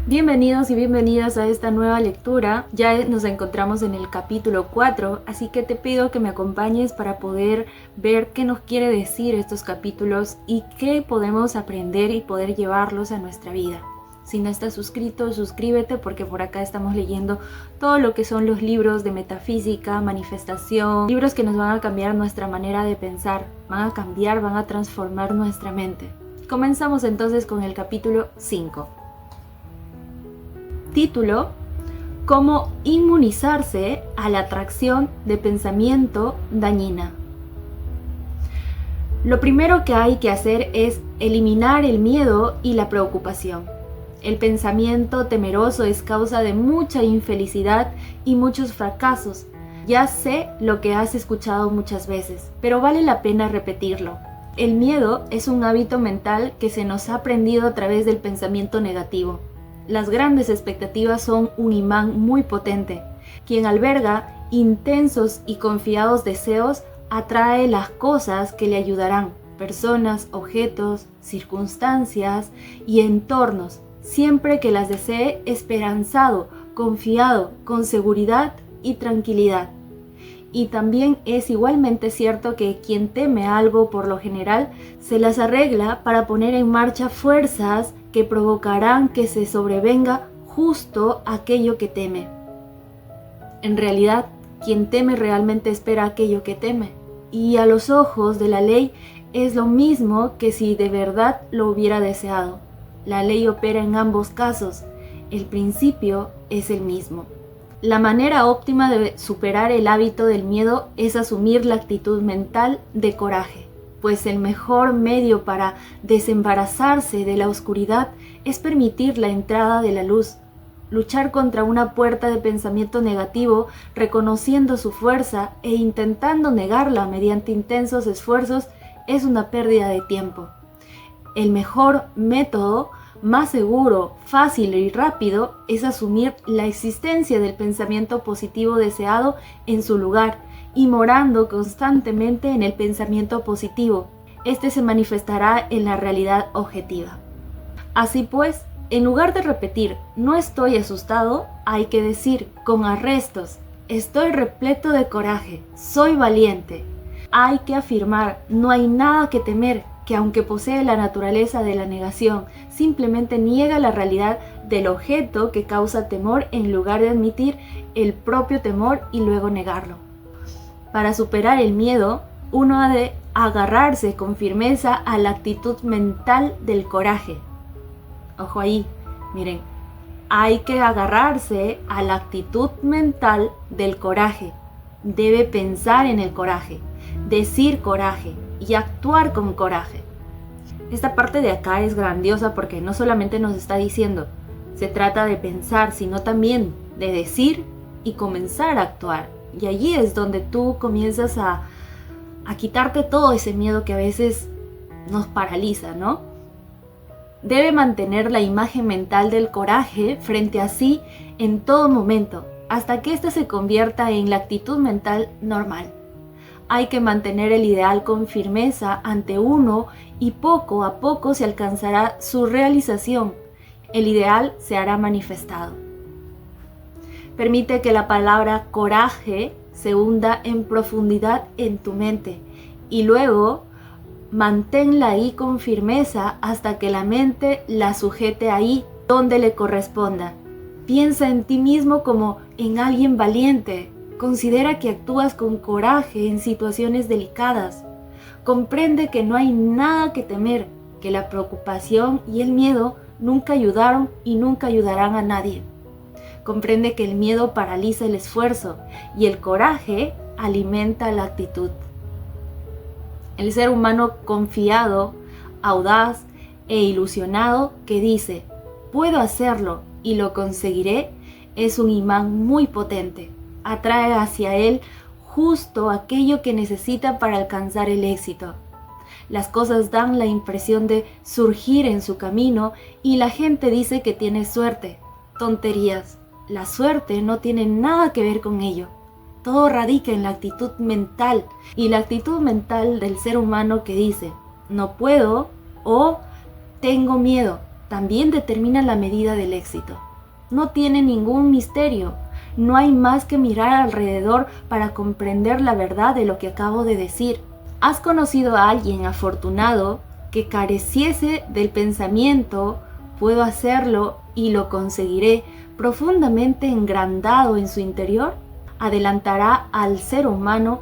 Bienvenidos y bienvenidas a esta nueva lectura. Ya nos encontramos en el capítulo 4, así que te pido que me acompañes para poder ver qué nos quiere decir estos capítulos y qué podemos aprender y poder llevarlos a nuestra vida. Si no estás suscrito, suscríbete porque por acá estamos leyendo todo lo que son los libros de metafísica, manifestación, libros que nos van a cambiar nuestra manera de pensar, van a transformar nuestra mente. Comenzamos entonces con el capítulo 5. Título: Cómo inmunizarse a la atracción de pensamiento dañina. Lo primero que hay que hacer es eliminar el miedo y la preocupación. El pensamiento temeroso es causa de mucha infelicidad y muchos fracasos. Ya sé lo que has escuchado muchas veces, pero vale la pena repetirlo. El miedo es un hábito mental que se nos ha aprendido a través del pensamiento negativo. Las grandes expectativas son un imán muy potente. Quien alberga intensos y confiados deseos atrae las cosas que le ayudarán, personas, objetos, circunstancias y entornos, siempre que las desee esperanzado, confiado, con seguridad y tranquilidad. Y también es igualmente cierto que quien teme algo por lo general se las arregla para poner en marcha fuerzas que provocarán que se sobrevenga justo aquello que teme. En realidad, quien teme realmente espera aquello que teme. Y a los ojos de la ley es lo mismo que si de verdad lo hubiera deseado. La ley opera en ambos casos. El principio es el mismo. La manera óptima de superar el hábito del miedo es asumir la actitud mental de coraje, pues el mejor medio para desembarazarse de la oscuridad es permitir la entrada de la luz. Luchar contra una puerta de pensamiento negativo, reconociendo su fuerza e intentando negarla mediante intensos esfuerzos, es una pérdida de tiempo. El mejor método, más seguro, fácil y rápido, es asumir la existencia del pensamiento positivo deseado en su lugar y morando constantemente en el pensamiento positivo. Este se manifestará en la realidad objetiva. Así pues, en lugar de repetir "no estoy asustado", hay que decir con arrestos "estoy repleto de coraje, soy valiente". Hay que afirmar "no hay nada que temer", que aunque posee la naturaleza de la negación, simplemente niega la realidad del objeto que causa temor en lugar de admitir el propio temor y luego negarlo. Para superar el miedo, uno ha de agarrarse con firmeza a la actitud mental del coraje. Ojo ahí, miren, hay que agarrarse a la actitud mental del coraje. Debe pensar en el coraje, decir coraje y actuar con coraje. Esta parte de acá es grandiosa porque no solamente nos está diciendo se trata de pensar, sino también de decir y comenzar a actuar. Y allí es donde tú comienzas a quitarte todo ese miedo que a veces nos paraliza, ¿no? Debe mantener la imagen mental del coraje frente a sí en todo momento, hasta que ésta se convierta en la actitud mental normal. Hay que mantener el ideal con firmeza ante uno y poco a poco se alcanzará su realización. El ideal se hará manifestado. Permite que la palabra coraje se hunda en profundidad en tu mente y luego manténla ahí con firmeza hasta que la mente la sujete ahí donde le corresponda. Piensa en ti mismo como en alguien valiente. Considera que actúas con coraje en situaciones delicadas. Comprende que no hay nada que temer, que la preocupación y el miedo nunca ayudaron y nunca ayudarán a nadie. Comprende que el miedo paraliza el esfuerzo y el coraje alimenta la actitud. El ser humano confiado, audaz e ilusionado que dice "puedo hacerlo y lo conseguiré" es un imán muy potente. Atrae hacia él justo aquello que necesita para alcanzar el éxito. Las cosas dan la impresión de surgir en su camino y la gente dice que tiene suerte. Tonterías. La suerte no tiene nada que ver con ello. Todo radica en la actitud mental y la actitud mental del ser humano que dice "no puedo" o "tengo miedo". también determina la medida del éxito. No tiene ningún misterio. No hay más que mirar alrededor para comprender la verdad de lo que acabo de decir. ¿Has conocido a alguien afortunado que careciese del pensamiento "puedo hacerlo y lo conseguiré" profundamente engrandado en su interior? Adelantará al ser humano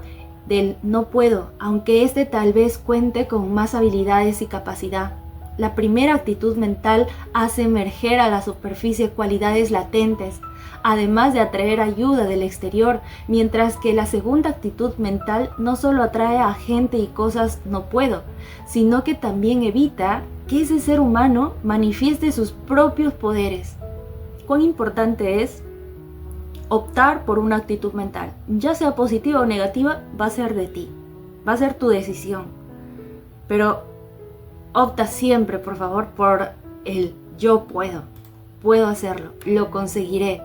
del "no puedo", aunque éste tal vez cuente con más habilidades y capacidad. La primera actitud mental hace emerger a la superficie cualidades latentes, además de atraer ayuda del exterior, mientras que la segunda actitud mental no solo atrae a gente y cosas "no puedo", sino que también evita que ese ser humano manifieste sus propios poderes. ¿Cuán importante es optar por una actitud mental? Ya sea positiva o negativa, va a ser de ti, va a ser tu decisión. Pero opta siempre, por favor, por el "yo puedo hacerlo, lo conseguiré".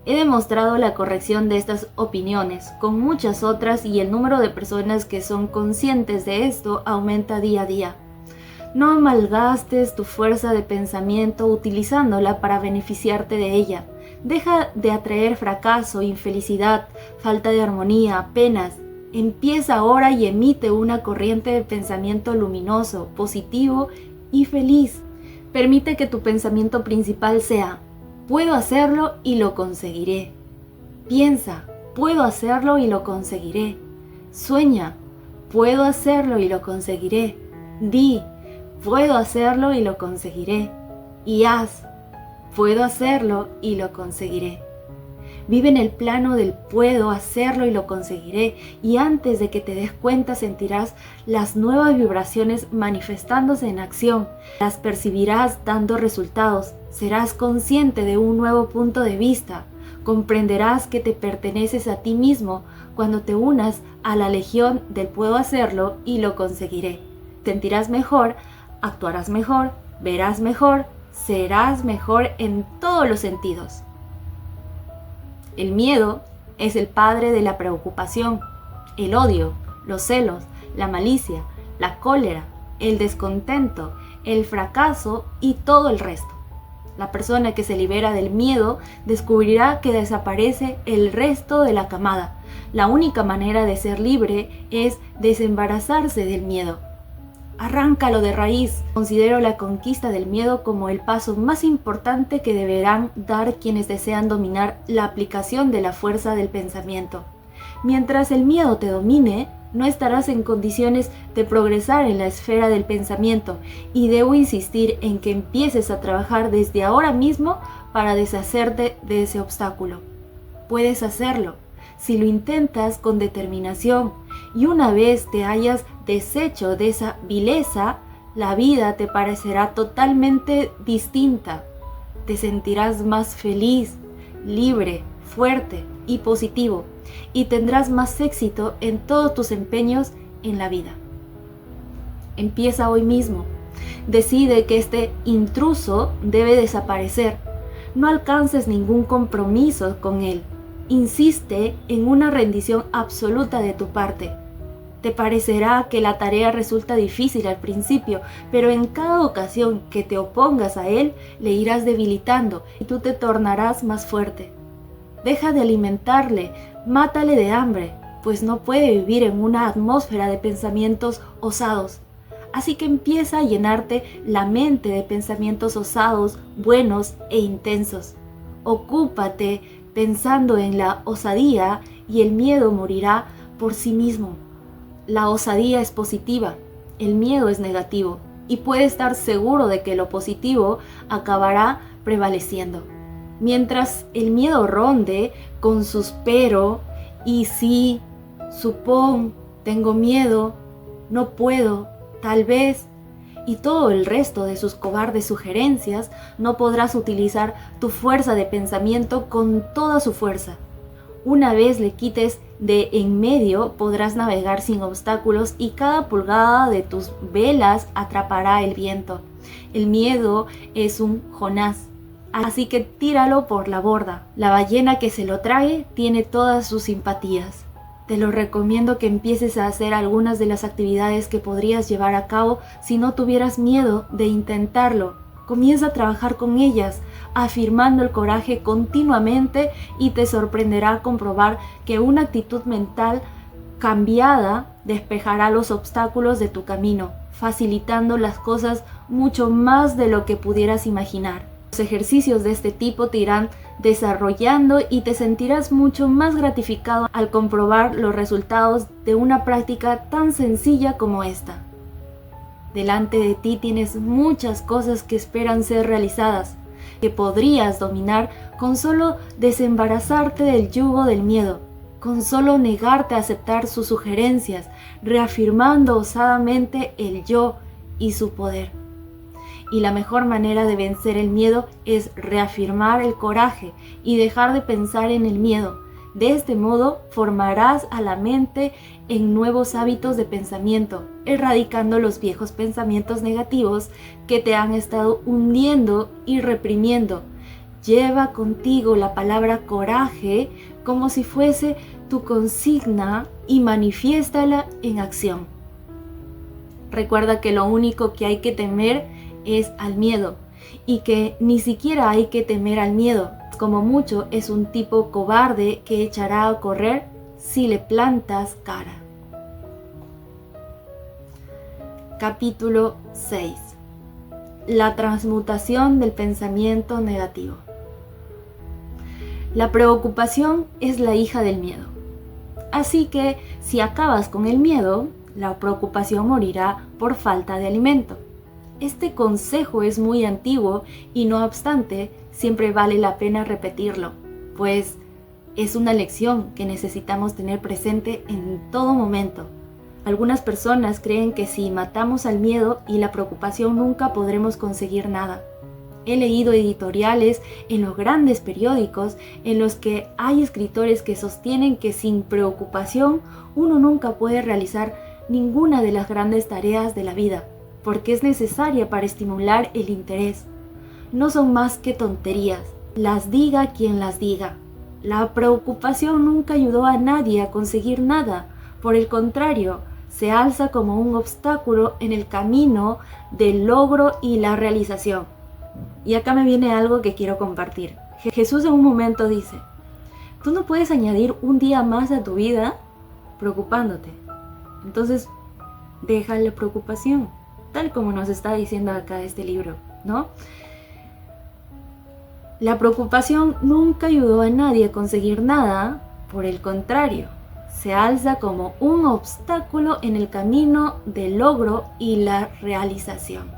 He demostrado la corrección de estas opiniones con muchas otras y el número de personas que son conscientes de esto aumenta día a día. No malgastes tu fuerza de pensamiento utilizándola para beneficiarte de ella. Deja de atraer fracaso, infelicidad, falta de armonía, penas. Empieza ahora y emite una corriente de pensamiento luminoso, positivo y feliz. Permite que tu pensamiento principal sea: puedo hacerlo y lo conseguiré. Piensa: puedo hacerlo y lo conseguiré. Sueña: puedo hacerlo y lo conseguiré. Di: puedo hacerlo y lo conseguiré. Y haz: puedo hacerlo y lo conseguiré. Vive en el plano del "puedo hacerlo y lo conseguiré", y antes de que te des cuenta sentirás las nuevas vibraciones manifestándose en acción. Las percibirás dando resultados. Serás consciente de un nuevo punto de vista. Comprenderás que te perteneces a ti mismo cuando te unas a la legión del "puedo hacerlo y lo conseguiré". Sentirás mejor, actuarás mejor, verás mejor, serás mejor en todos los sentidos. El miedo es el padre de la preocupación, el odio, los celos, la malicia, la cólera, el descontento, el fracaso y todo el resto. La persona que se libera del miedo descubrirá que desaparece el resto de la camada. La única manera de ser libre es desembarazarse del miedo. Arráncalo de raíz. Considero la conquista del miedo como el paso más importante que deberán dar quienes desean dominar la aplicación de la fuerza del pensamiento. Mientras el miedo te domine, no estarás en condiciones de progresar en la esfera del pensamiento, y debo insistir en que empieces a trabajar desde ahora mismo para deshacerte de ese obstáculo. Puedes hacerlo si lo intentas con determinación, y una vez te hayas deshecho de esa vileza, la vida te parecerá totalmente distinta. Te sentirás más feliz, libre, fuerte y positivo, y tendrás más éxito en todos tus empeños en la vida. Empieza hoy mismo. Decide que este intruso debe desaparecer. No alcances ningún compromiso con él. Insiste en una rendición absoluta de tu parte. Te parecerá que la tarea resulta difícil al principio, pero en cada ocasión que te opongas a él, le irás debilitando y tú te tornarás más fuerte. Deja de alimentarle, mátale de hambre, pues no puede vivir en una atmósfera de pensamientos osados. Así que empieza a llenarte la mente de pensamientos osados, buenos e intensos. Ocúpate pensando en la osadía y el miedo morirá por sí mismo. La osadía es positiva, el miedo es negativo, y puede estar seguro de que lo positivo acabará prevaleciendo. Mientras el miedo ronde con sus "pero", "y si", "supón", "tengo miedo", "no puedo", "tal vez", y todo el resto de sus cobardes sugerencias, no podrás utilizar tu fuerza de pensamiento con toda su fuerza. Una vez le quites de en medio, podrás navegar sin obstáculos y cada pulgada de tus velas atrapará el viento. El miedo es un Jonás, así que tíralo por la borda. La ballena que se lo trague tiene todas sus simpatías. Te lo recomiendo que empieces a hacer algunas de las actividades que podrías llevar a cabo si no tuvieras miedo de intentarlo. Comienza a trabajar con ellas, afirmando el coraje continuamente, y te sorprenderá comprobar que una actitud mental cambiada despejará los obstáculos de tu camino, facilitando las cosas mucho más de lo que pudieras imaginar. Los ejercicios de este tipo te irán desarrollando y te sentirás mucho más gratificado al comprobar los resultados de una práctica tan sencilla como esta. Delante de ti tienes muchas cosas que esperan ser realizadas, que podrías dominar con solo desembarazarte del yugo del miedo, con solo negarte a aceptar sus sugerencias, reafirmando osadamente el yo y su poder. Y la mejor manera de vencer el miedo es reafirmar el coraje y dejar de pensar en el miedo. De este modo formarás a la mente en nuevos hábitos de pensamiento, erradicando los viejos pensamientos negativos que te han estado hundiendo y reprimiendo. Lleva contigo la palabra coraje como si fuese tu consigna y manifiéstala en acción. Recuerda que lo único que hay que temer es al miedo, y que ni siquiera hay que temer al miedo. Como mucho es un tipo cobarde que echará a correr si le plantas cara. Capítulo 6. La transmutación del pensamiento negativo. La preocupación es la hija del miedo. Así que si acabas con el miedo, la preocupación morirá por falta de alimento. Este consejo es muy antiguo y no obstante, siempre vale la pena repetirlo, pues es una lección que necesitamos tener presente en todo momento. Algunas personas creen que si matamos al miedo y la preocupación nunca podremos conseguir nada. He leído editoriales en los grandes periódicos en los que hay escritores que sostienen que sin preocupación uno nunca puede realizar ninguna de las grandes tareas de la vida, porque es necesaria para estimular el interés. No son más que tonterías, las diga quien las diga. La preocupación nunca ayudó a nadie a conseguir nada, por el contrario, se alza como un obstáculo en el camino del logro y la realización. Y acá me viene algo que quiero compartir. Jesús en un momento dice: tú no puedes añadir un día más a tu vida preocupándote. Entonces, deja la preocupación, tal como nos está diciendo acá este libro, ¿no? La preocupación nunca ayudó a nadie a conseguir nada, por el contrario, se alza como un obstáculo en el camino del logro y la realización.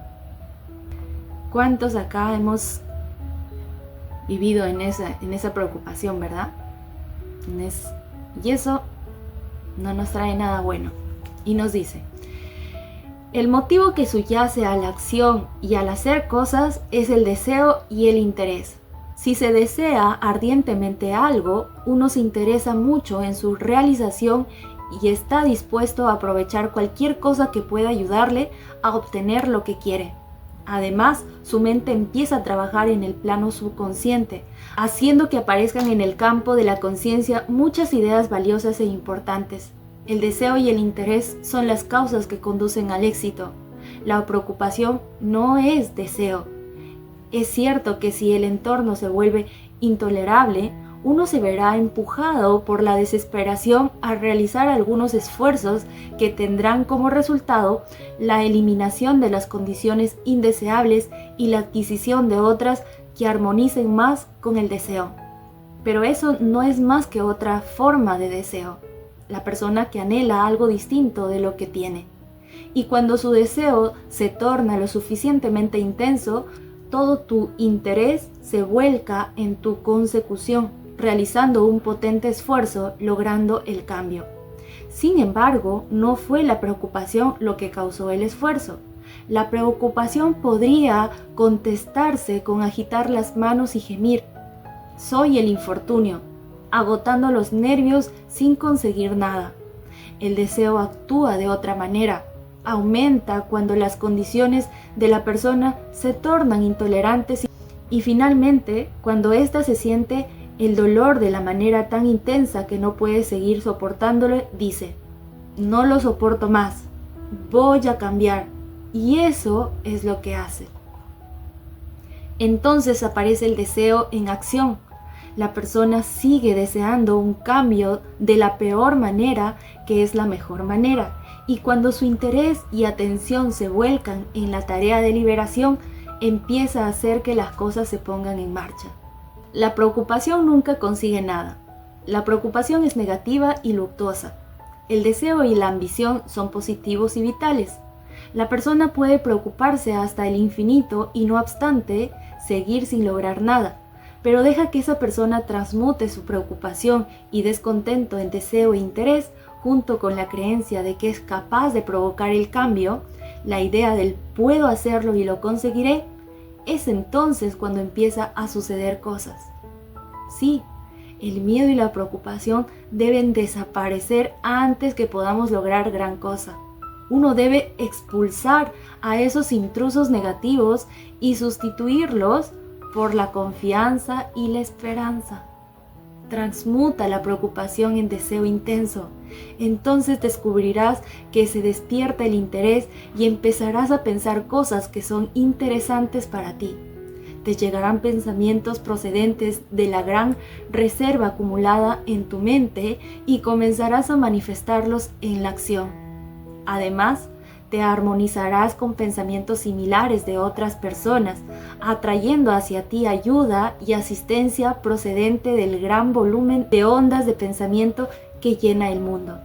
¿Cuántos acá hemos vivido en esa preocupación, verdad? Y eso no nos trae nada bueno. Y nos dice: el motivo que subyace a la acción y al hacer cosas es el deseo y el interés. Si se desea ardientemente algo, uno se interesa mucho en su realización y está dispuesto a aprovechar cualquier cosa que pueda ayudarle a obtener lo que quiere. Además, su mente empieza a trabajar en el plano subconsciente, haciendo que aparezcan en el campo de la conciencia muchas ideas valiosas e importantes. El deseo y el interés son las causas que conducen al éxito. La preocupación no es deseo. Es cierto que si el entorno se vuelve intolerable, uno se verá empujado por la desesperación a realizar algunos esfuerzos que tendrán como resultado la eliminación de las condiciones indeseables y la adquisición de otras que armonicen más con el deseo. Pero eso no es más que otra forma de deseo. La persona que anhela algo distinto de lo que tiene. Y cuando su deseo se torna lo suficientemente intenso, todo tu interés se vuelca en tu consecución, realizando un potente esfuerzo, logrando el cambio. Sin embargo, no fue la preocupación lo que causó el esfuerzo. La preocupación podría contestarse con agitar las manos y gemir: soy el infortunio, agotando los nervios sin conseguir nada. El deseo actúa de otra manera. Aumenta cuando las condiciones de la persona se tornan intolerantes y finalmente cuando ésta se siente el dolor de la manera tan intensa que no puede seguir soportándolo, dice: no lo soporto más, voy a cambiar. Y eso es lo que hace. Entonces aparece el deseo en acción. La persona sigue deseando un cambio de la peor manera, que es la mejor manera. Y cuando su interés y atención se vuelcan en la tarea de liberación, empieza a hacer que las cosas se pongan en marcha. La preocupación nunca consigue nada. La preocupación es negativa y luctuosa. El deseo y la ambición son positivos y vitales. La persona puede preocuparse hasta el infinito y no obstante seguir sin lograr nada, pero deja que esa persona transmute su preocupación y descontento en deseo e interés, junto con la creencia de que es capaz de provocar el cambio, la idea del puedo hacerlo y lo conseguiré. Es entonces cuando empieza a suceder cosas. Sí, el miedo y la preocupación deben desaparecer antes que podamos lograr gran cosa. Uno debe expulsar a esos intrusos negativos y sustituirlos por la confianza y la esperanza. Transmuta la preocupación en deseo intenso. Entonces descubrirás que se despierta el interés y empezarás a pensar cosas que son interesantes para ti. Te llegarán pensamientos procedentes de la gran reserva acumulada en tu mente y comenzarás a manifestarlos en la acción. Además, te armonizarás con pensamientos similares de otras personas, atrayendo hacia ti ayuda y asistencia procedente del gran volumen de ondas de pensamiento que llena el mundo.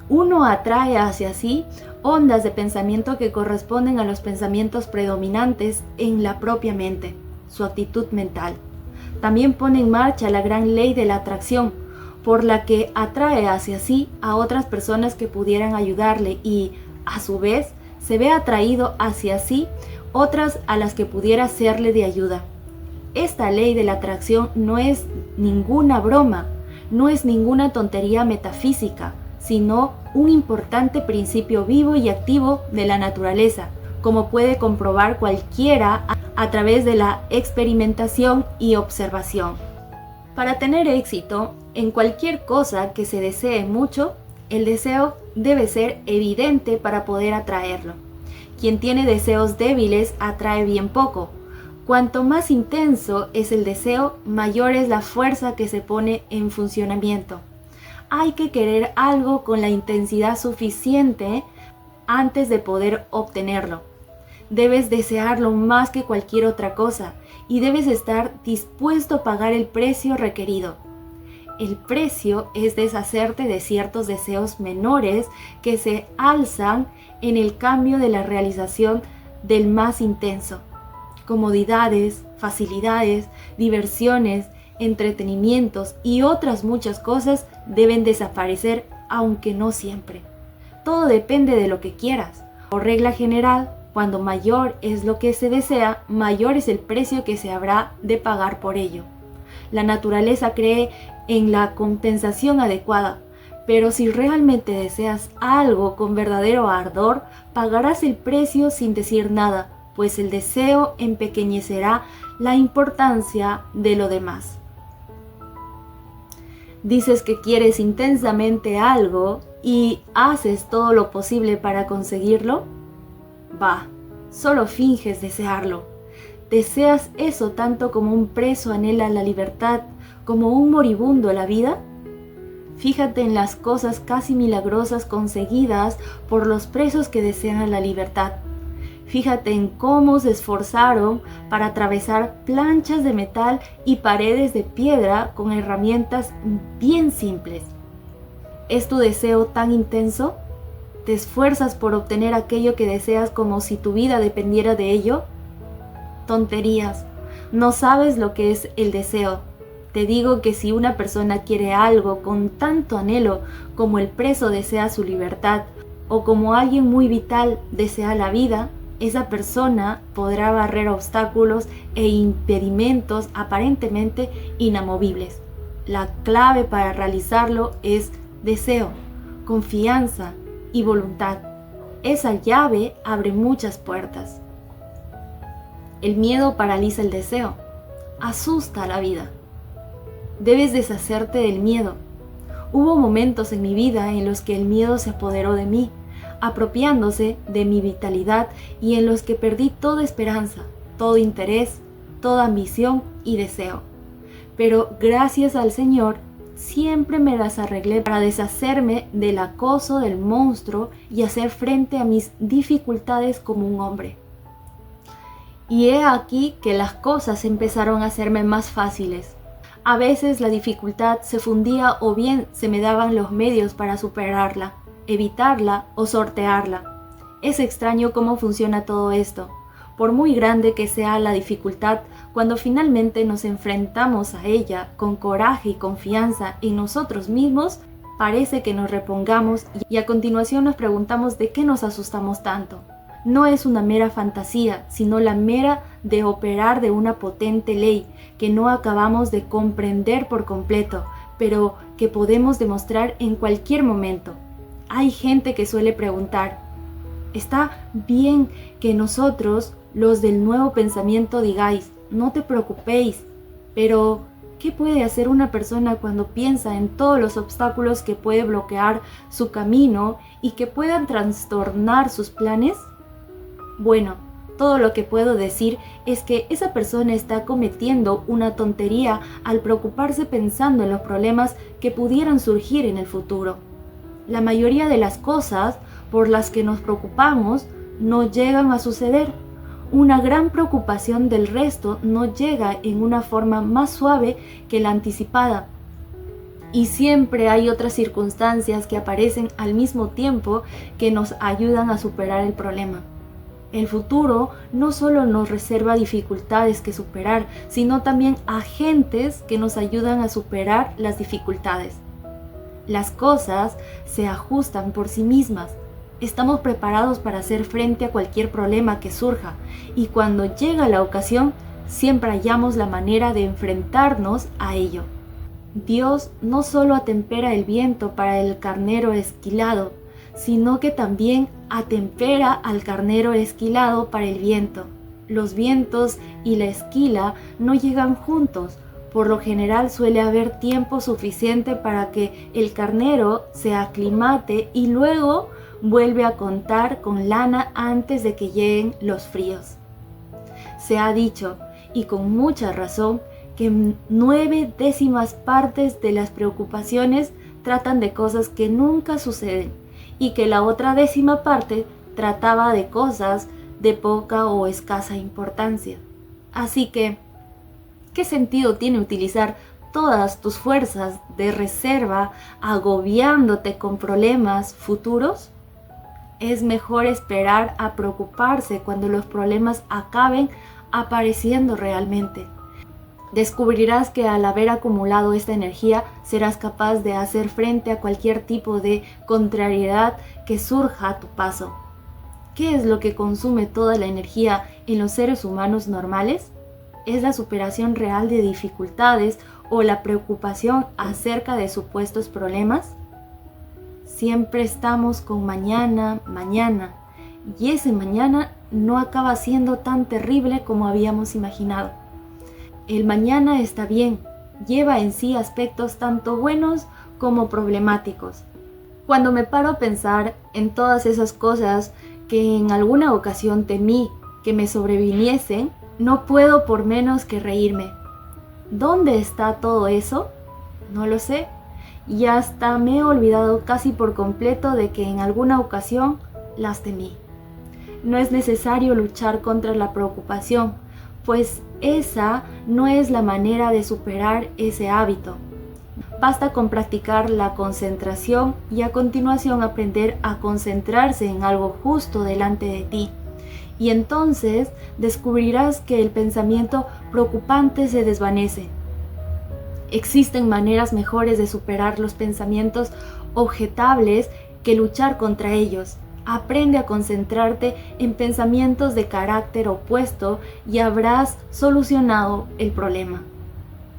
Uno atrae hacia sí ondas de pensamiento que corresponden a los pensamientos predominantes en la propia mente, su actitud mental. También pone en marcha la gran ley de la atracción, por la que atrae hacia sí a otras personas que pudieran ayudarle y, a su vez, se ve atraído hacia sí otras a las que pudiera serle de ayuda. Esta ley de la atracción no es ninguna broma, no es ninguna tontería metafísica, sino un importante principio vivo y activo de la naturaleza, como puede comprobar cualquiera a través de la experimentación y observación. Para tener éxito en cualquier cosa que se desee mucho, el deseo debe ser evidente para poder atraerlo. Quien tiene deseos débiles atrae bien poco. Cuanto más intenso es el deseo, mayor es la fuerza que se pone en funcionamiento. Hay que querer algo con la intensidad suficiente antes de poder obtenerlo. Debes desearlo más que cualquier otra cosa y debes estar dispuesto a pagar el precio requerido. El precio es deshacerte de ciertos deseos menores que se alzan en el cambio de la realización del más intenso. Comodidades, facilidades, diversiones, entretenimientos y otras muchas cosas deben desaparecer, aunque no siempre. Todo depende de lo que quieras. Por regla general, cuando mayor es lo que se desea, mayor es el precio que se habrá de pagar por ello. La naturaleza cree en la compensación adecuada, pero si realmente deseas algo con verdadero ardor, pagarás el precio sin decir nada, pues el deseo empequeñecerá la importancia de lo demás. Dices que quieres intensamente algo y haces todo lo posible para conseguirlo. Va, solo finges desearlo. ¿Deseas eso tanto como un preso anhela la libertad, como un moribundo la vida? Fíjate en las cosas casi milagrosas conseguidas por los presos que desean la libertad. Fíjate en cómo se esforzaron para atravesar planchas de metal y paredes de piedra con herramientas bien simples. ¿Es tu deseo tan intenso? ¿Te esfuerzas por obtener aquello que deseas como si tu vida dependiera de ello? Tonterías. No sabes lo que es el deseo. Te digo que si una persona quiere algo con tanto anhelo como el preso desea su libertad, o como alguien muy vital desea la vida, esa persona podrá barrer obstáculos e impedimentos aparentemente inamovibles. La clave para realizarlo es deseo, confianza y voluntad. Esa llave abre muchas puertas. El miedo paraliza el deseo, asusta a la vida. Debes deshacerte del miedo. Hubo momentos en mi vida en los que el miedo se apoderó de mí, apropiándose de mi vitalidad y en los que perdí toda esperanza, todo interés, toda ambición y deseo. Pero gracias al Señor, siempre me las arreglé para deshacerme del acoso del monstruo y hacer frente a mis dificultades como un hombre. Y he aquí que las cosas empezaron a hacerme más fáciles. A veces la dificultad se fundía o bien se me daban los medios para superarla, evitarla o sortearla. Es extraño cómo funciona todo esto. Por muy grande que sea la dificultad, cuando finalmente nos enfrentamos a ella con coraje y confianza en nosotros mismos, parece que nos repongamos y a continuación nos preguntamos de qué nos asustamos tanto. No es una mera fantasía, sino la mera de operar de una potente ley que no acabamos de comprender por completo, pero que podemos demostrar en cualquier momento. Hay gente que suele preguntar, ¿está bien que nosotros, los del nuevo pensamiento, digáis, no te preocupéis? Pero, ¿qué puede hacer una persona cuando piensa en todos los obstáculos que puede bloquear su camino y que puedan trastornar sus planes? Bueno, todo lo que puedo decir es que esa persona está cometiendo una tontería al preocuparse pensando en los problemas que pudieran surgir en el futuro. La mayoría de las cosas por las que nos preocupamos no llegan a suceder. Una gran preocupación del resto no llega en una forma más suave que la anticipada. Y siempre hay otras circunstancias que aparecen al mismo tiempo que nos ayudan a superar el problema. El futuro no solo nos reserva dificultades que superar, sino también agentes que nos ayudan a superar las dificultades. Las cosas se ajustan por sí mismas. Estamos preparados para hacer frente a cualquier problema que surja y cuando llega la ocasión, siempre hallamos la manera de enfrentarnos a ello. Dios no solo atempera el viento para el carnero esquilado, sino que también atempera al carnero esquilado para el viento. Los vientos y la esquila no llegan juntos. Por lo general suele haber tiempo suficiente para que el carnero se aclimate y luego vuelve a contar con lana antes de que lleguen los fríos. Se ha dicho, y con mucha razón, que 9/10 partes de las preocupaciones tratan de cosas que nunca suceden y que la otra 10ª parte trataba de cosas de poca o escasa importancia. Así que, ¿qué sentido tiene utilizar todas tus fuerzas de reserva agobiándote con problemas futuros? Es mejor esperar a preocuparse cuando los problemas acaben apareciendo realmente. Descubrirás que al haber acumulado esta energía serás capaz de hacer frente a cualquier tipo de contrariedad que surja a tu paso. ¿Qué es lo que consume toda la energía en los seres humanos normales? ¿Es la superación real de dificultades o la preocupación acerca de supuestos problemas? Siempre estamos con mañana, y ese mañana no acaba siendo tan terrible como habíamos imaginado. El mañana está bien, lleva en sí aspectos tanto buenos como problemáticos. Cuando me paro a pensar en todas esas cosas que en alguna ocasión temí que me sobreviniesen, no puedo por menos que reírme. ¿Dónde está todo eso? No lo sé. Y hasta me he olvidado casi por completo de que en alguna ocasión las temí. No es necesario luchar contra la preocupación, pues esa no es la manera de superar ese hábito. Basta con practicar la concentración y a continuación aprender a concentrarse en algo justo delante de ti. Y entonces descubrirás que el pensamiento preocupante se desvanece. Existen maneras mejores de superar los pensamientos objetables que luchar contra ellos. Aprende a concentrarte en pensamientos de carácter opuesto y habrás solucionado el problema.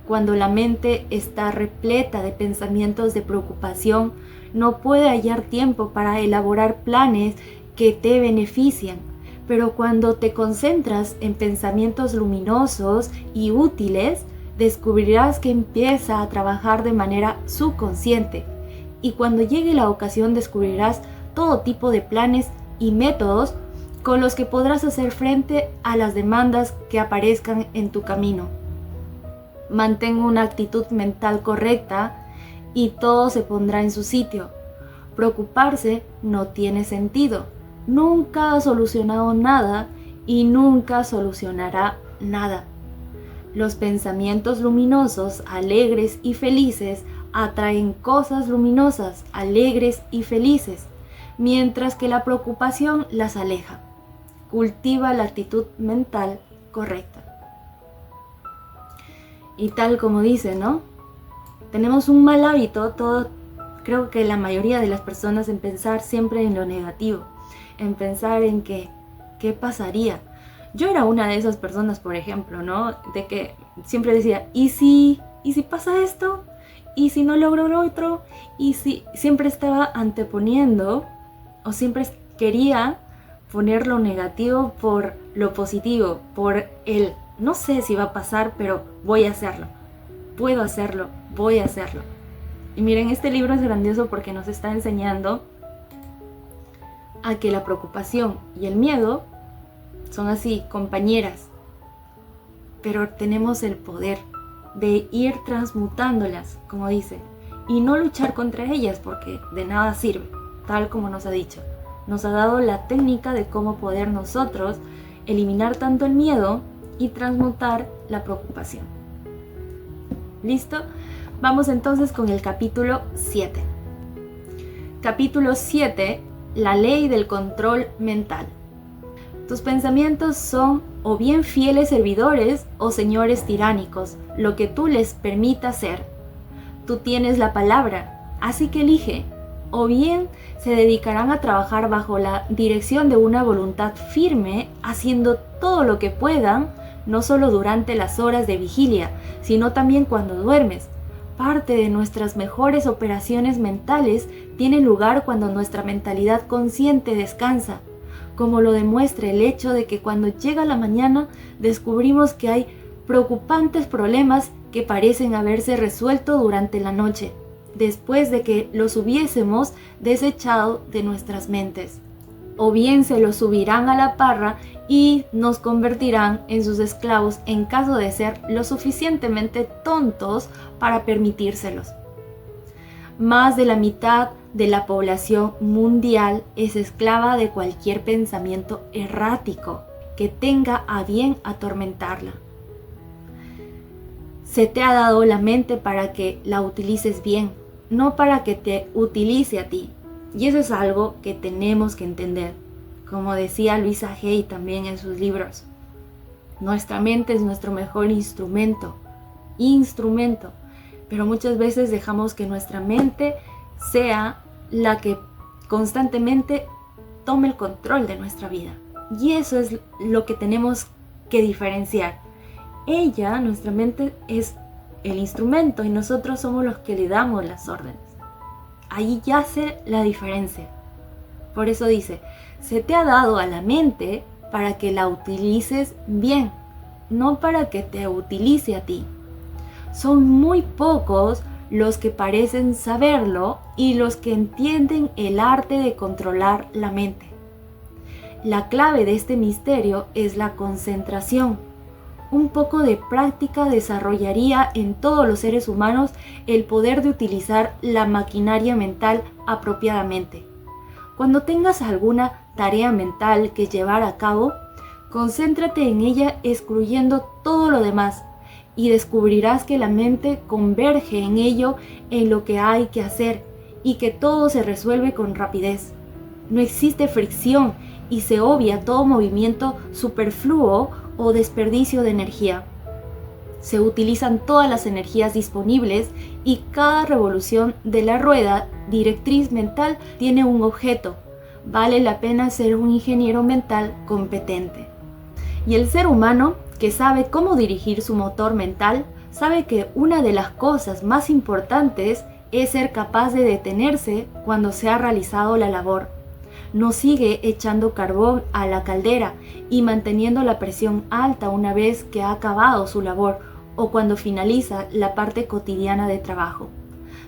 Cuando la mente está repleta de pensamientos de preocupación, no puede hallar tiempo para elaborar planes que te benefician. Pero cuando te concentras en pensamientos luminosos y útiles, descubrirás que empieza a trabajar de manera subconsciente. Y cuando llegue la ocasión descubrirás todo tipo de planes y métodos con los que podrás hacer frente a las demandas que aparezcan en tu camino. Mantén una actitud mental correcta y todo se pondrá en su sitio. Preocuparse no tiene sentido. Nunca ha solucionado nada y nunca solucionará nada. Los pensamientos luminosos, alegres y felices atraen cosas luminosas, alegres y felices, mientras que la preocupación las aleja. Cultiva la actitud mental correcta. Y tal como dice, ¿no? Tenemos un mal hábito, creo que la mayoría de las personas, en pensar siempre en lo negativo, en pensar en qué pasaría. Yo era una de esas personas, por ejemplo, ¿no? De que siempre decía, ¿y si pasa esto? ¿Y si no logro lo otro? ¿Y si? Siempre estaba anteponiendo, o siempre quería poner lo negativo por lo positivo, por el no sé si va a pasar, pero voy a hacerlo. Puedo hacerlo, voy a hacerlo. Y miren, este libro es grandioso porque nos está enseñando a que la preocupación y el miedo son así, compañeras. Pero tenemos el poder de ir transmutándolas, como dice, y no luchar contra ellas porque de nada sirve, tal como nos ha dicho. Nos ha dado la técnica de cómo poder nosotros eliminar tanto el miedo y transmutar la preocupación. ¿Listo? Vamos entonces con el capítulo 7. Capítulo 7. La ley del control mental. Tus pensamientos son o bien fieles servidores o señores tiránicos, lo que tú les permitas ser. Tú tienes la palabra, así que elige. O bien se dedicarán a trabajar bajo la dirección de una voluntad firme, haciendo todo lo que puedan, no solo durante las horas de vigilia, sino también cuando duermes. Parte de nuestras mejores operaciones mentales tiene lugar cuando nuestra mentalidad consciente descansa, como lo demuestra el hecho de que cuando llega la mañana descubrimos que hay preocupantes problemas que parecen haberse resuelto durante la noche, después de que los hubiésemos desechado de nuestras mentes. O bien se los subirán a la parra y nos convertirán en sus esclavos en caso de ser lo suficientemente tontos para permitírselos. Más de la mitad de la población mundial es esclava de cualquier pensamiento errático que tenga a bien atormentarla. Se te ha dado la mente para que la utilices bien, no para que te utilice a ti. Y eso es algo que tenemos que entender. Como decía Louisa Hay también en sus libros, nuestra mente es nuestro mejor instrumento, pero muchas veces dejamos que nuestra mente sea la que constantemente tome el control de nuestra vida. Y eso es lo que tenemos que diferenciar. Ella, nuestra mente, es el instrumento y nosotros somos los que le damos las órdenes. Ahí yace la diferencia. Por eso dice, se te ha dado a la mente para que la utilices bien, no para que te utilice a ti. Son muy pocos los que parecen saberlo y los que entienden el arte de controlar la mente. La clave de este misterio es la concentración. Un poco de práctica desarrollaría en todos los seres humanos el poder de utilizar la maquinaria mental apropiadamente. Cuando tengas alguna tarea mental que llevar a cabo, concéntrate en ella excluyendo todo lo demás y descubrirás que la mente converge en ello, en lo que hay que hacer, y que todo se resuelve con rapidez. No existe fricción y se obvia todo movimiento superfluo o desperdicio de energía. Se utilizan todas las energías disponibles y cada revolución de la rueda directriz mental tiene un objeto. Vale la pena ser un ingeniero mental competente. Y el ser humano que sabe cómo dirigir su motor mental, sabe que una de las cosas más importantes es ser capaz de detenerse cuando se ha realizado la labor. No sigue echando carbón a la caldera y manteniendo la presión alta una vez que ha acabado su labor o cuando finaliza la parte cotidiana de trabajo.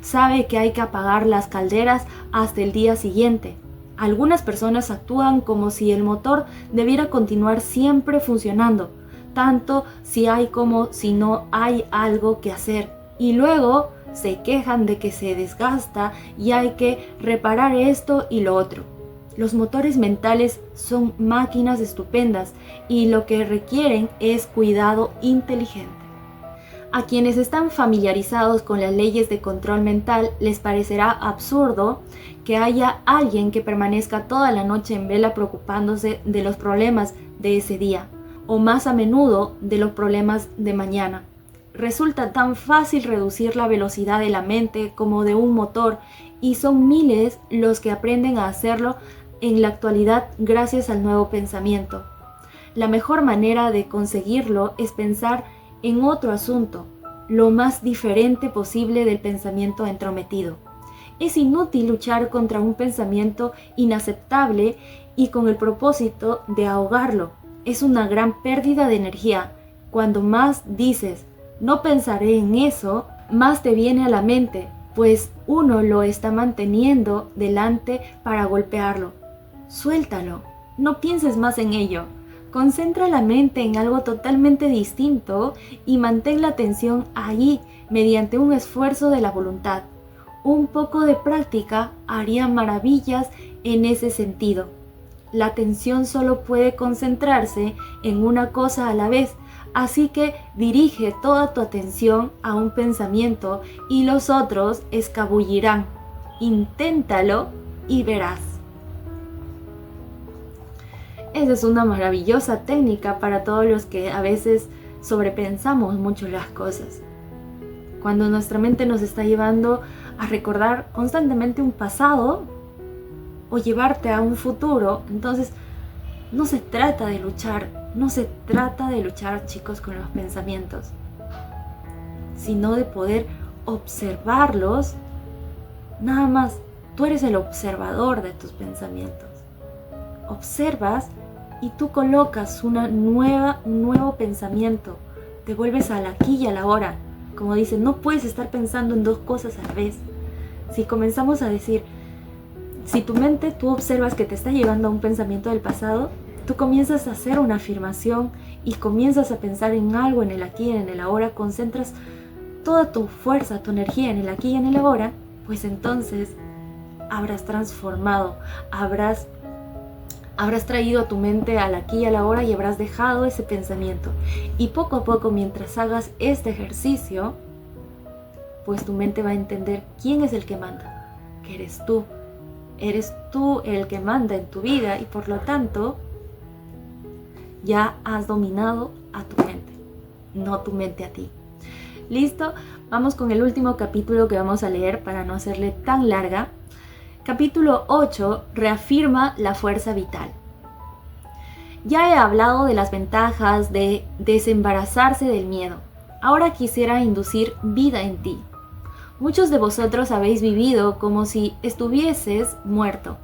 Sabe que hay que apagar las calderas hasta el día siguiente. Algunas personas actúan como si el motor debiera continuar siempre funcionando, tanto si hay como si no hay algo que hacer. Y luego se quejan de que se desgasta y hay que reparar esto y lo otro. Los motores mentales son máquinas estupendas y lo que requieren es cuidado inteligente. A quienes están familiarizados con las leyes de control mental les parecerá absurdo que haya alguien que permanezca toda la noche en vela preocupándose de los problemas de ese día, o más a menudo de los problemas de mañana. Resulta tan fácil reducir la velocidad de la mente como de un motor, y son miles los que aprenden a hacerlo en la actualidad gracias al nuevo pensamiento. La mejor manera de conseguirlo es pensar en otro asunto, lo más diferente posible del pensamiento entrometido. Es inútil luchar contra un pensamiento inaceptable y con el propósito de ahogarlo. Es una gran pérdida de energía. Cuando más dices, no pensaré en eso, más te viene a la mente, pues uno lo está manteniendo delante para golpearlo. Suéltalo, no pienses más en ello. Concentra la mente en algo totalmente distinto y mantén la atención ahí mediante un esfuerzo de la voluntad. Un poco de práctica haría maravillas en ese sentido. La atención solo puede concentrarse en una cosa a la vez, así que dirige toda tu atención a un pensamiento y los otros escabullirán. Inténtalo y verás. Esa es una maravillosa técnica para todos los que a veces sobrepensamos mucho las cosas. Cuando nuestra mente nos está llevando a recordar constantemente un pasado o llevarte a un futuro, entonces no se trata de luchar, chicos, con los pensamientos, sino de poder observarlos. Nada más, tú eres el observador de tus pensamientos. Observas y tú colocas un nuevo pensamiento, te vuelves al aquí y a la ahora. Como dicen, no puedes estar pensando en dos cosas a la vez. Si comenzamos a decir, si tu mente tú observas que te está llevando a un pensamiento del pasado, tú comienzas a hacer una afirmación y comienzas a pensar en algo en el aquí y en el ahora, concentras toda tu fuerza, tu energía en el aquí y en el ahora, pues entonces habrás transformado, habrás traído a tu mente al aquí y a la ahora y habrás dejado ese pensamiento. Y poco a poco, mientras hagas este ejercicio, pues tu mente va a entender quién es el que manda, que eres tú. Eres tú el que manda en tu vida y por lo tanto ya has dominado a tu mente, no tu mente a ti. ¿Listo? Vamos con el último capítulo que vamos a leer para no hacerle tan larga. Capítulo 8 reafirma la fuerza vital. Ya he hablado de las ventajas de desembarazarse del miedo. Ahora quisiera inducir vida en ti. Muchos de vosotros habéis vivido como si estuvieses muerto,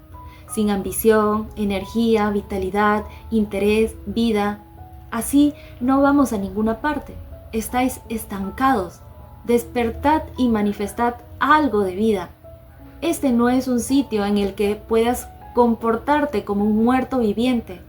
sin ambición, energía, vitalidad, interés, vida. Así no vamos a ninguna parte. Estáis estancados. Despertad y manifestad algo de vida. Este no es un sitio en el que puedas comportarte como un muerto viviente.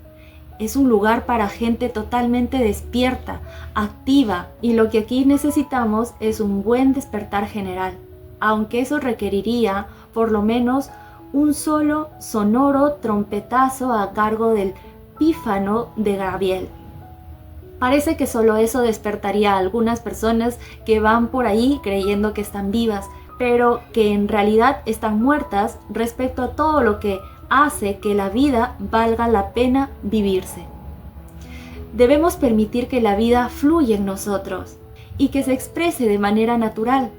Es un lugar para gente totalmente despierta, activa, y lo que aquí necesitamos es un buen despertar general, aunque eso requeriría por lo menos un solo sonoro trompetazo a cargo del pífano de Gabriel. Parece que solo eso despertaría a algunas personas que van por ahí creyendo que están vivas, pero que en realidad están muertas respecto a todo lo que hace que la vida valga la pena vivirse. Debemos permitir que la vida fluya en nosotros y que se exprese de manera natural.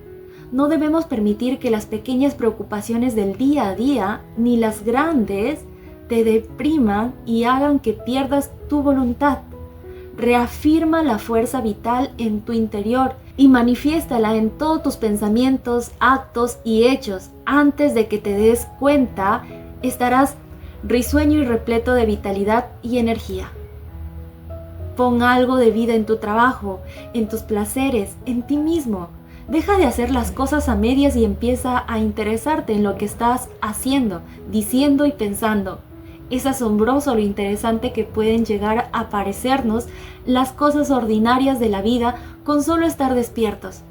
No debemos permitir que las pequeñas preocupaciones del día a día, ni las grandes, te depriman y hagan que pierdas tu voluntad. Reafirma la fuerza vital en tu interior y manifiéstala en todos tus pensamientos, actos y hechos. Antes de que te des cuenta, estarás risueño y repleto de vitalidad y energía. Pon algo de vida en tu trabajo, en tus placeres, en ti mismo. Deja de hacer las cosas a medias y empieza a interesarte en lo que estás haciendo, diciendo y pensando. Es asombroso lo interesante que pueden llegar a parecernos las cosas ordinarias de la vida con solo estar despiertos.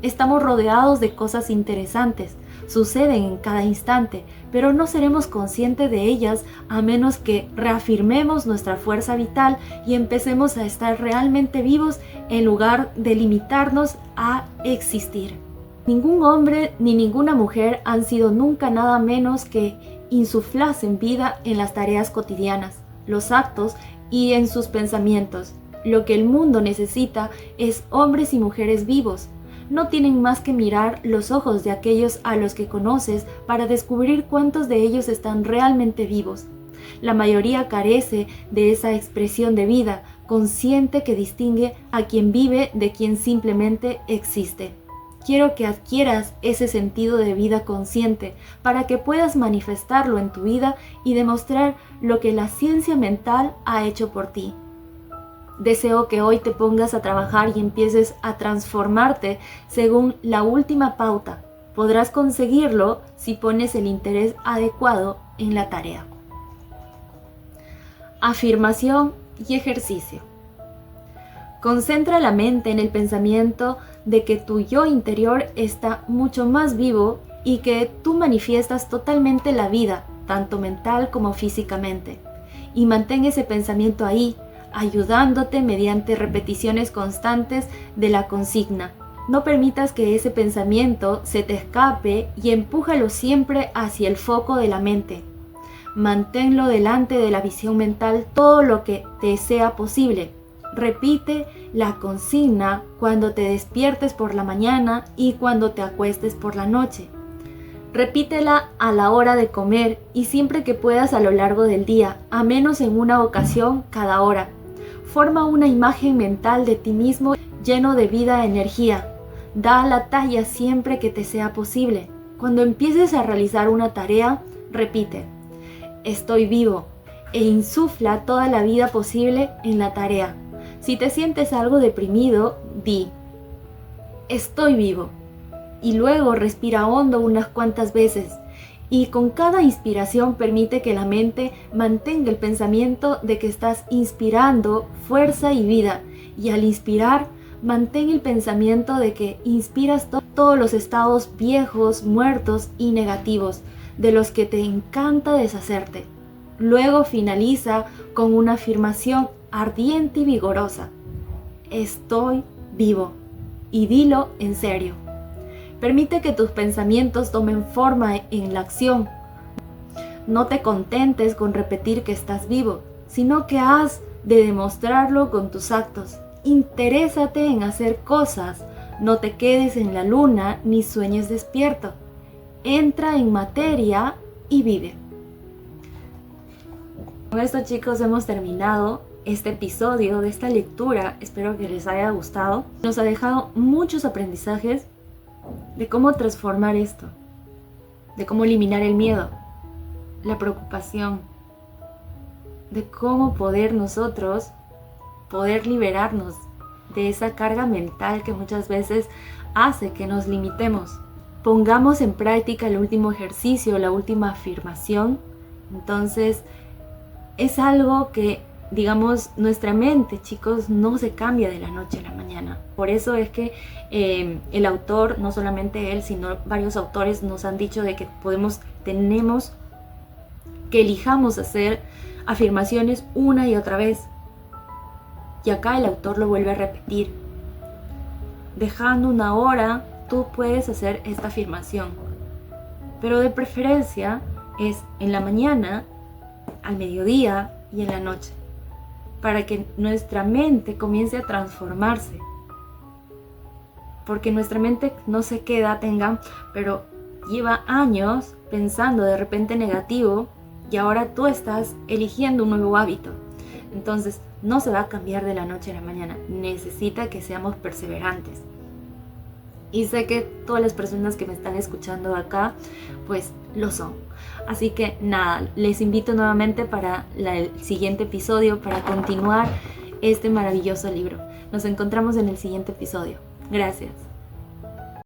Estamos rodeados de cosas interesantes, suceden en cada instante, pero no seremos conscientes de ellas a menos que reafirmemos nuestra fuerza vital y empecemos a estar realmente vivos en lugar de limitarnos a existir. Ningún hombre ni ninguna mujer han sido nunca nada menos que insuflasen vida en las tareas cotidianas, los actos y en sus pensamientos. Lo que el mundo necesita es hombres y mujeres vivos. No tienen más que mirar los ojos de aquellos a los que conoces para descubrir cuántos de ellos están realmente vivos. La mayoría carece de esa expresión de vida consciente que distingue a quien vive de quien simplemente existe. Quiero que adquieras ese sentido de vida consciente para que puedas manifestarlo en tu vida y demostrar lo que la ciencia mental ha hecho por ti. Deseo que hoy te pongas a trabajar y empieces a transformarte según la última pauta. Podrás conseguirlo si pones el interés adecuado en la tarea. Afirmación y ejercicio. Concentra la mente en el pensamiento de que tu yo interior está mucho más vivo y que tú manifiestas totalmente la vida, tanto mental como físicamente. Y mantén ese pensamiento ahí, ayudándote mediante repeticiones constantes de la consigna. No permitas que ese pensamiento se te escape y empújalo siempre hacia el foco de la mente. Manténlo delante de la visión mental todo lo que te sea posible. Repite la consigna cuando te despiertes por la mañana y cuando te acuestes por la noche. Repítela a la hora de comer y siempre que puedas a lo largo del día, a menos en una ocasión cada hora. Forma una imagen mental de ti mismo lleno de vida e energía. Da la talla siempre que te sea posible. Cuando empieces a realizar una tarea, repite: estoy vivo, e insufla toda la vida posible en la tarea. Si te sientes algo deprimido, di: estoy vivo. Y luego respira hondo unas cuantas veces. Y con cada inspiración permite que la mente mantenga el pensamiento de que estás inspirando fuerza y vida. Y al inspirar, mantén el pensamiento de que inspiras todos los estados viejos, muertos y negativos, de los que te encanta deshacerte. Luego finaliza con una afirmación ardiente y vigorosa: estoy vivo. Y dilo en serio. Permite que tus pensamientos tomen forma en la acción. No te contentes con repetir que estás vivo, sino que has de demostrarlo con tus actos. Interésate en hacer cosas. No te quedes en la luna ni sueñes despierto. Entra en materia y vive. Con esto, chicos, hemos terminado este episodio de esta lectura. Espero que les haya gustado. Nos ha dejado muchos aprendizajes de cómo transformar esto, de cómo eliminar el miedo, la preocupación, de cómo nosotros poder liberarnos de esa carga mental que muchas veces hace que nos limitemos. Pongamos en práctica el último ejercicio, la última afirmación. Entonces, es algo que, digamos, nuestra mente, chicos, no se cambia de la noche a la mañana. Por eso es que el autor, no solamente él, sino varios autores nos han dicho de que tenemos que elijamos hacer afirmaciones una y otra vez. Y acá el autor lo vuelve a repetir. Dejando una hora, tú puedes hacer esta afirmación. Pero de preferencia es en la mañana, al mediodía y en la noche, para que nuestra mente comience a transformarse. Porque nuestra mente no sé qué edad tenga, pero lleva años pensando de repente negativo y ahora tú estás eligiendo un nuevo hábito. Entonces no se va a cambiar de la noche a la mañana. Necesita que seamos perseverantes. Y sé que todas las personas que me están escuchando acá, pues lo son. Así que nada, les invito nuevamente para el siguiente episodio, para continuar este maravilloso libro. Nos encontramos en el siguiente episodio. Gracias.